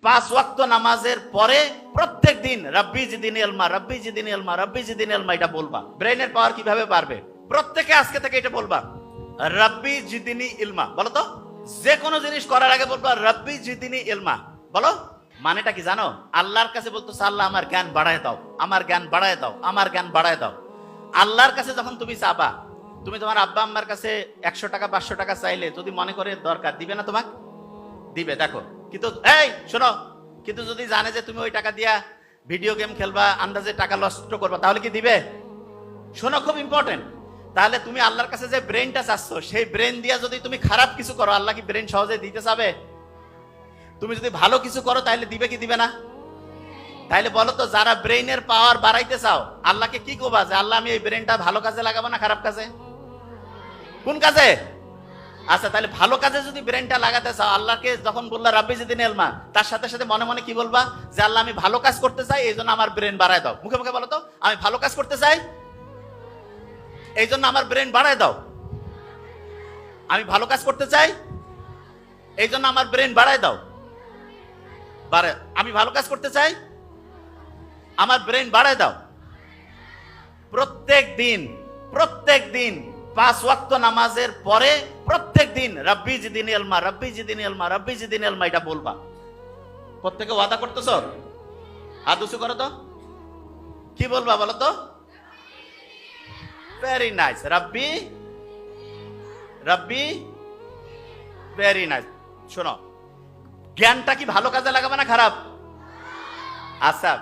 5 ওয়াক্ত নামাজের পরে প্রত্যেক দিন রব্বি জিদিনি ইলমা, রব্বি জিদিনি ইলমা, রব্বি জিদিনি ইলমা এটা বলবা। ব্রেনের পাওয়ার কিভাবে বাড়বে? প্রত্যেকে আজকে থেকে এটা বলবা, রব্বি জিদিনি ইলমা। বলো তো, যে কোনো জিনিস করার আগে বলবা রব্বি জিদিনি ইলমা। বলো, মানেটা কি জানো? আল্লাহর কাছে বলতেছো আল্লাহ আমার জ্ঞান বাড়ায় দাও, আমার জ্ঞান বাড়ায় দাও, আমার জ্ঞান বাড়ায় দাও। আল্লাহর কাছে যখন তুমি চাবা, তুমি তোমার আব্বা আম্মার কাছে 100 টাকা 500 টাকা চাইলে যদি মনে করে দরকার, দিবে না? তোমাকে দিবে। দেখো, কিন্তু এই শোনো, কিন্তু যদি জানে যে তুমি ওই টাকা দিয়া ভিডিও গেম খেলবা, আন্দাজে টাকা নষ্ট করবা, তাহলে কি দিবে? শোনো, খুব ইম্পর্টেন্ট। তাহলে তুমি আল্লাহর কাছে যে ব্রেনটা চাচ্ছ, সেই ব্রেন দিয়া যদি তুমি খারাপ কিছু করো, আল্লাহ কি ব্রেন সহজে দিতে চাবে? তুমি যদি ভালো কিছু করো তাহলে দিবে কি দিবে না? তাহলে বলো তো, যারা ব্রেইনের পাওয়ার বাড়াইতে চাও, আল্লাহকে কি করবা যে আল্লাহ আমি এই ব্রেনটা ভালো কাজে লাগাবো না খারাপ কাজে? কোন কাজে? আচ্ছা, তাহলে ভালো কাজে যদি ব্রেনটা লাগাতে চাও, আল্লাহকে যখন বললা রাব্বি জিদিনি ইলমা, তার সাথে সাথে মনে মনে কি বলবা? যে আল্লাহ আমি ভালো কাজ করতে চাই, এই জন্য আমার ব্রেন বাড়ায় দাও। মুখে মুখে বলো তো, আমি ভালো কাজ করতে চাই, এই জন্য আমার ব্রেন বাড়ায় দাও। আমি ভালো কাজ করতে চাই, এই জন্য আমার ব্রেন বাড়ায় দাও। আমি ভালো কাজ করতে চাই, আমার ব্রেন বাড়ায় দাও। প্রত্যেক দিন 5 ওয়াক্ত নামাজের পরে প্রত্যেক দিন রব্বি জিদিনি ইলমা, রব্বি জিদিনি ইলমা, রব্বি জিদিনি ইলমা এটা বলবা। প্রত্যেকে ওয়াদা করতেছো? হাত উঁচু করো তো, কি বলবা বলো তো? ভেরি নাইস, রব্বি রব্বি, ভেরি নাইস। শোনো, জ্ঞানটা কি ভালো কাজে লাগাবে না খারাপ? আচ্ছা,